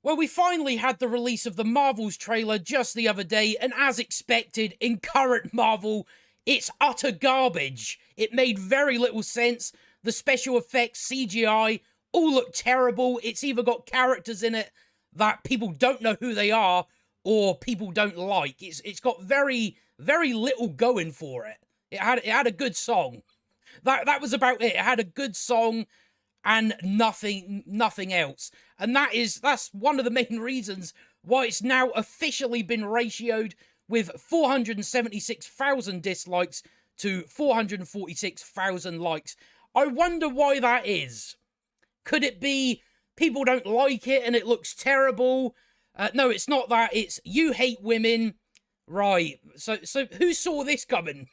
Well, we finally had the release of the Marvels trailer just the other day, and as expected, in current Marvel, it's utter garbage. It made very little sense. The special effects, CGI, all look terrible. It's either got characters in it that people don't know who they are, or people don't like. It's got very, very little going for it. It had a good song. That was about it. It had a good song and nothing else. And that's one of the main reasons why it's now officially been ratioed with 476,000 dislikes to 446,000 likes. I wonder why that is. Could it be people don't like it and it looks terrible? No, it's not that. It's you hate women. Right. So who saw this coming?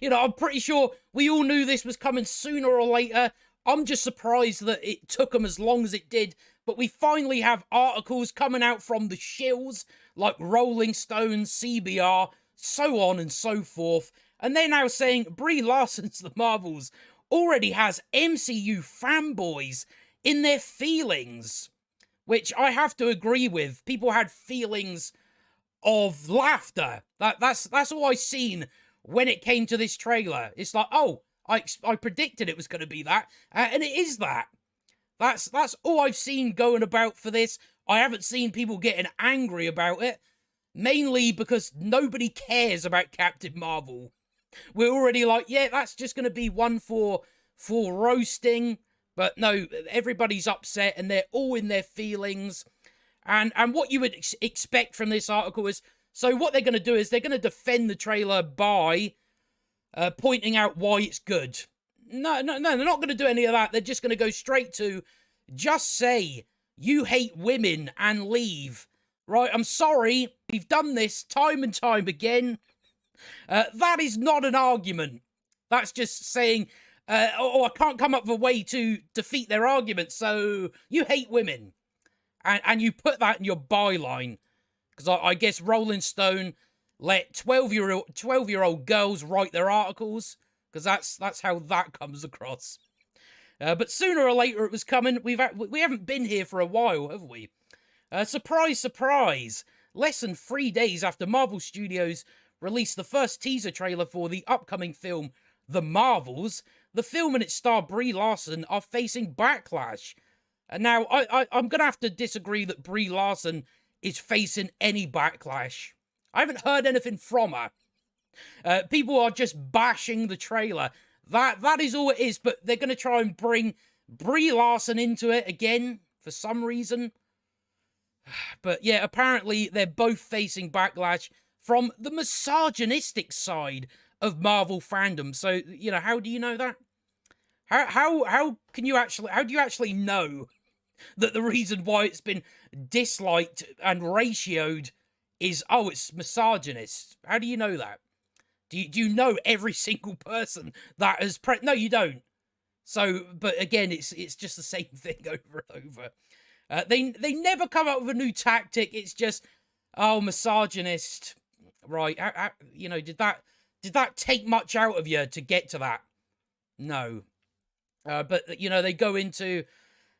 You know, I'm pretty sure we all knew this was coming sooner or later. I'm just surprised that it took them as long as it did. But we finally have articles coming out from the shills, like Rolling Stone, CBR, so on and so forth. And they're now saying Brie Larson's The Marvels already has MCU fanboys in their feelings. Which I have to agree with. People had feelings of laughter. That's all I seen when it came to this trailer. It's like, oh, I predicted it was going to be that, and it is that. That's all I've seen going about for this. I haven't seen people getting angry about it, mainly because nobody cares about Captain Marvel. We're already like, yeah, that's just going to be one for roasting, but no, everybody's upset and they're all in their feelings. And what you would expect from this article is, so what they're going to do is they're going to defend the trailer by pointing out why it's good. No, they're not going to do any of that. They're just going to go straight to, just say, you hate women and leave. Right, I'm sorry, we've done this time and time again. That is not an argument. That's just saying, I can't come up with a way to defeat their argument, so you hate women. And you put that in your byline. Because I guess Rolling Stone let 12-year-old girls write their articles, because that's how that comes across. But sooner or later it was coming. We haven't been here for a while, have we? Surprise, surprise! Less than 3 days after Marvel Studios released the first teaser trailer for the upcoming film The Marvels, the film and its star Brie Larson are facing backlash. And now I'm gonna have to disagree that Brie Larson is facing any backlash. I haven't heard anything from her. People are just bashing the trailer. That is all it is, but they're going to try and bring Brie Larson into it again for some reason. But yeah, apparently they're both facing backlash from the misogynistic side of Marvel fandom. So, you know, how do you know that? How do you actually know that the reason why it's been disliked and ratioed is, oh, it's misogynist? How do you know that? Do you know every single person that has no, you don't. So, but again, it's just the same thing over and over. They never come up with a new tactic. It's just, oh, misogynist. Right? You know, did that take much out of you to get to that? No. But you know, they go into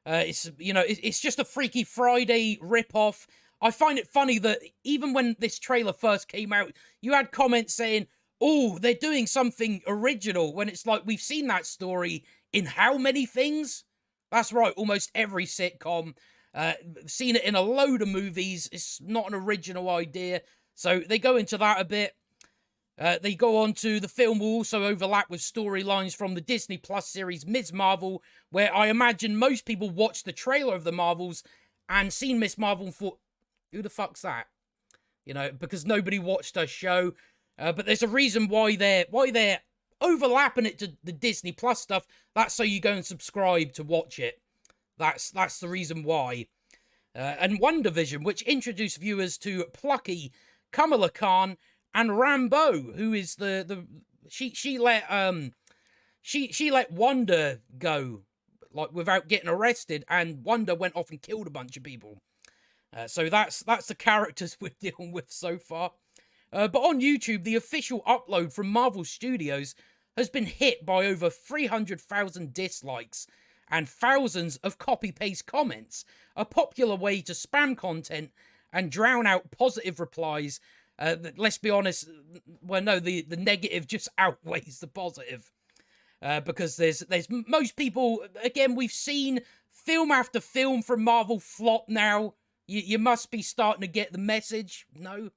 it's just a Freaky Friday ripoff. I find it funny that even when this trailer first came out, you had comments saying, oh, they're doing something original, when it's like, we've seen that story in how many things? That's right, almost every sitcom. Seen it in a load of movies. It's not an original idea. So they go into that a bit. They go on to the film will also overlap with storylines from the Disney Plus series Ms. Marvel, where I imagine most people watched the trailer of The Marvels and seen Ms. Marvel and thought, who the fuck's that? You know, because nobody watched her show. But there's a reason why they're overlapping it to the Disney Plus stuff. That's so you go and subscribe to watch it. That's the reason why. And WandaVision, which introduced viewers to Plucky, Kamala Khan, and Rambeau, who is she let Wanda go, like, without getting arrested, and Wanda went off and killed a bunch of people. So that's the characters we're dealing with so far. But on YouTube, the official upload from Marvel Studios has been hit by over 300,000 dislikes. and thousands of copy-paste comments, a popular way to spam content and drown out positive replies. Let's be honest, well, no, the negative just outweighs the positive. Because there's most people, again, we've seen film after film from Marvel flop now. You must be starting to get the message. No.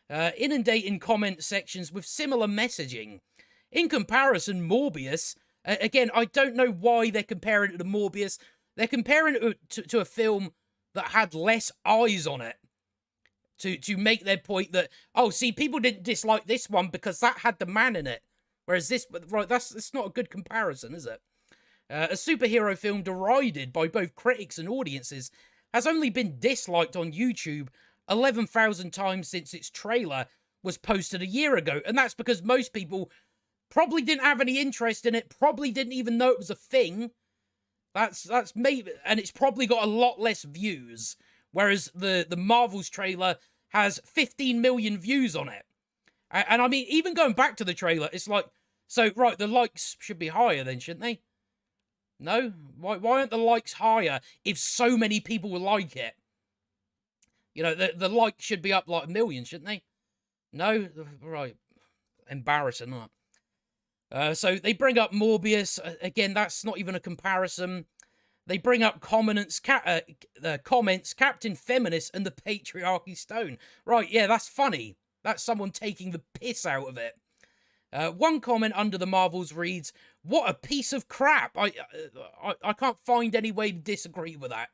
Inundating comment sections with similar messaging. In comparison, Morbius, again, I don't know why they're comparing it to Morbius. They're comparing it to a film that had less eyes on it. To make their point that, oh, see, people didn't dislike this one because that had the man in it. Whereas this, right, that's not a good comparison, is it? A superhero film derided by both critics and audiences has only been disliked on YouTube 11,000 times since its trailer was posted a year ago. And that's because most people probably didn't have any interest in it, probably didn't even know it was a thing. That's maybe, and it's probably got a lot less views. Whereas the Marvel's trailer has 15 million views on it. And I mean, even going back to the trailer, it's like, so, right, the likes should be higher then, shouldn't they? No? Why aren't the likes higher if so many people will like it? You know, the likes should be up like 1 million, shouldn't they? No? Right. Embarrassing, huh? So they bring up Morbius. Again, that's not even a comparison. They bring up comments, Captain Feminist and the Patriarchy Stone. Right, yeah, that's funny. That's someone taking the piss out of it. One comment under the Marvels reads, "What a piece of crap." I can't find any way to disagree with that.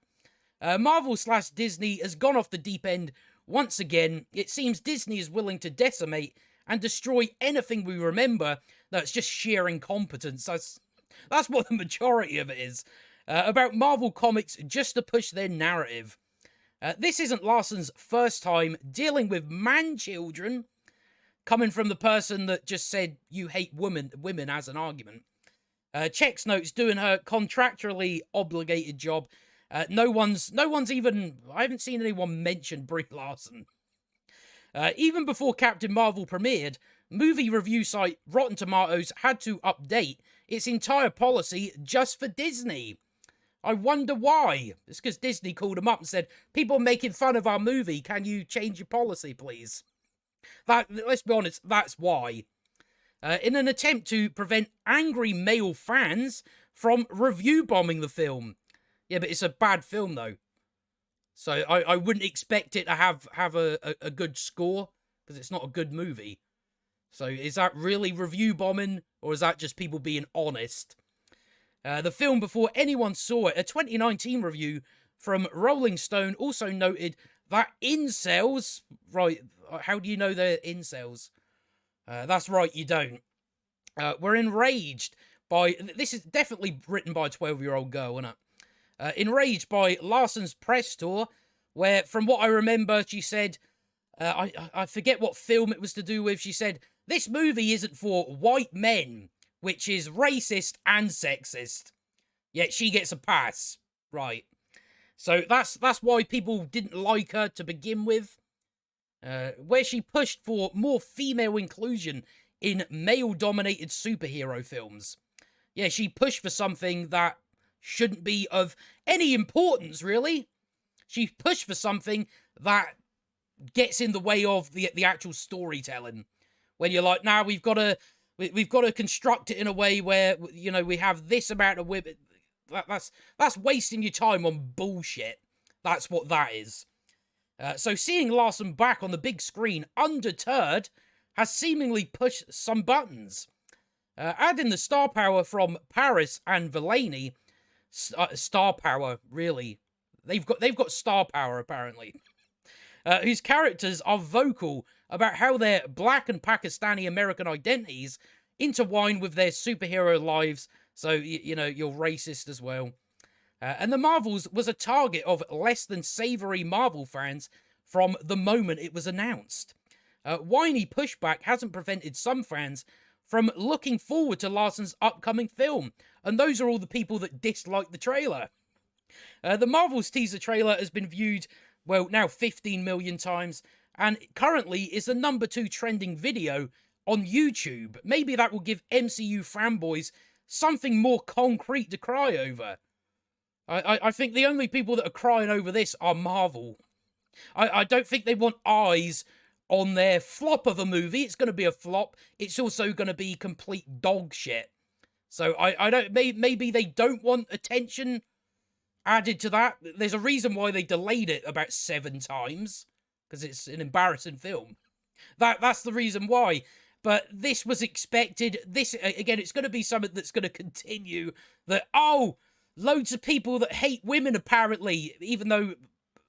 Marvel/Disney has gone off the deep end once again. It seems Disney is willing to decimate and destroy anything we remember that's just sheer incompetence. That's what the majority of it is. About Marvel Comics just to push their narrative. This isn't Larson's first time dealing with man-children, coming from the person that just said you hate women as an argument. Checks notes doing her contractually obligated job. No one's even, I haven't seen anyone mention Brie Larson. Even before Captain Marvel premiered, movie review site Rotten Tomatoes had to update its entire policy just for Disney. I wonder why. It's because Disney called them up and said, people are making fun of our movie. Can you change your policy, please? Let's be honest, that's why. In an attempt to prevent angry male fans from review bombing the film. Yeah, but it's a bad film, though. So I wouldn't expect it to have a good score, because it's not a good movie. So is that really review bombing, or is that just people being honest? The film, before anyone saw it, a 2019 review from Rolling Stone also noted that incels, right, how do you know they're incels? That's right, you don't. Were enraged by, this is definitely written by a 12-year-old girl, isn't it? Enraged by Larson's press tour, where, from what I remember, she said, I forget what film it was to do with, she said, this movie isn't for white men, which is racist and sexist. Yet she gets a pass. Right. So that's why people didn't like her to begin with. Where she pushed for more female inclusion in male-dominated superhero films. Yeah, she pushed for something that shouldn't be of any importance, really. She pushed for something that gets in the way of the actual storytelling. When you're like, now we've got to construct it in a way where, you know, we have this amount of women. That's wasting your time on bullshit. That's what that is. So seeing Larson back on the big screen undeterred has seemingly pushed some buttons. Adding the star power from Paris and Villaney, star power, really. They've got star power, apparently. Whose characters are vocal about how their black and Pakistani American identities intertwine with their superhero lives. So, you know, you're racist as well. And the Marvels was a target of less than savory Marvel fans from the moment it was announced. Whiny pushback hasn't prevented some fans from looking forward to Larson's upcoming film. And those are all the people that dislike the trailer. The Marvels teaser trailer has been viewed, well, now 15 million times, and currently is the #2 trending video on YouTube. Maybe that will give MCU fanboys something more concrete to cry over. I think the only people that are crying over this are Marvel. I don't think they want eyes on their flop of a movie. It's going to be a flop. It's also going to be complete dog shit. So I don't, maybe they don't want attention added to that. There's a reason why they delayed it about 7 times, because it's an embarrassing film. That's the reason why. But this was expected. This, again, it's going to be something that's going to continue. That, oh, loads of people that hate women, apparently, even though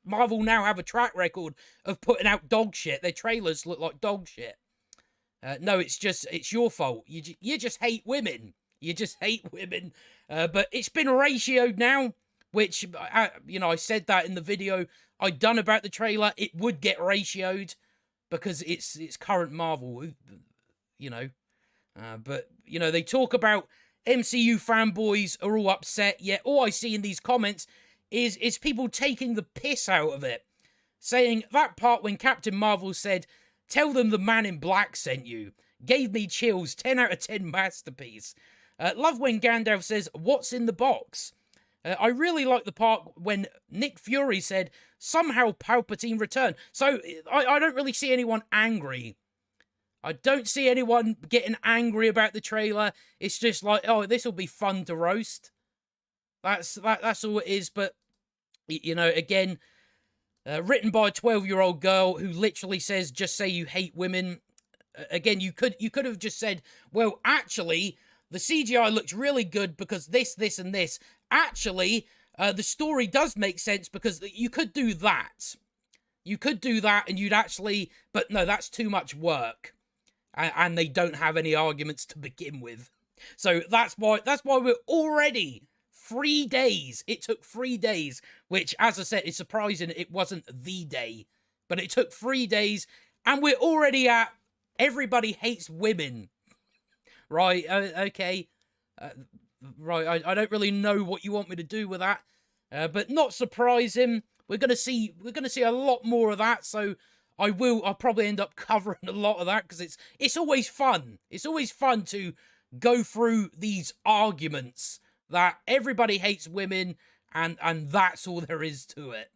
Marvel now have a track record of putting out dog shit. Their trailers look like dog shit. No, it's your fault. You just hate women. You just hate women. But it's been ratioed now, which, I said that in the video I'd done about the trailer. It would get ratioed because it's current Marvel, but, they talk about MCU fanboys are all upset, yet all I see in these comments is people taking the piss out of it, saying that part when Captain Marvel said, "Tell them the Man in Black sent you," gave me chills, 10 out of 10 masterpiece. Love when Gandalf says, "What's in the box?" I really like the part when Nick Fury said, "Somehow Palpatine returned." So I don't really see anyone angry. I don't see anyone getting angry about the trailer. It's just like, oh, this will be fun to roast. That's all it is. But, again, written by a 12-year-old girl who literally says, "Just say you hate women." Again, you could have just said, well, actually, the CGI looks really good because this, and this. Actually, the story does make sense because you could do that. You could do that and you'd actually... But no, that's too much work. And they don't have any arguments to begin with. So that's why we're already 3 days. It took 3 days, which, as I said, is surprising it wasn't the day. But it took 3 days, and we're already at everybody hates women. Right, okay. Right, I don't really know what you want me to do with that. But not surprising. We're gonna see a lot more of that, so I'll probably end up covering a lot of that because it's always fun. It's always fun to go through these arguments that everybody hates women and that's all there is to it.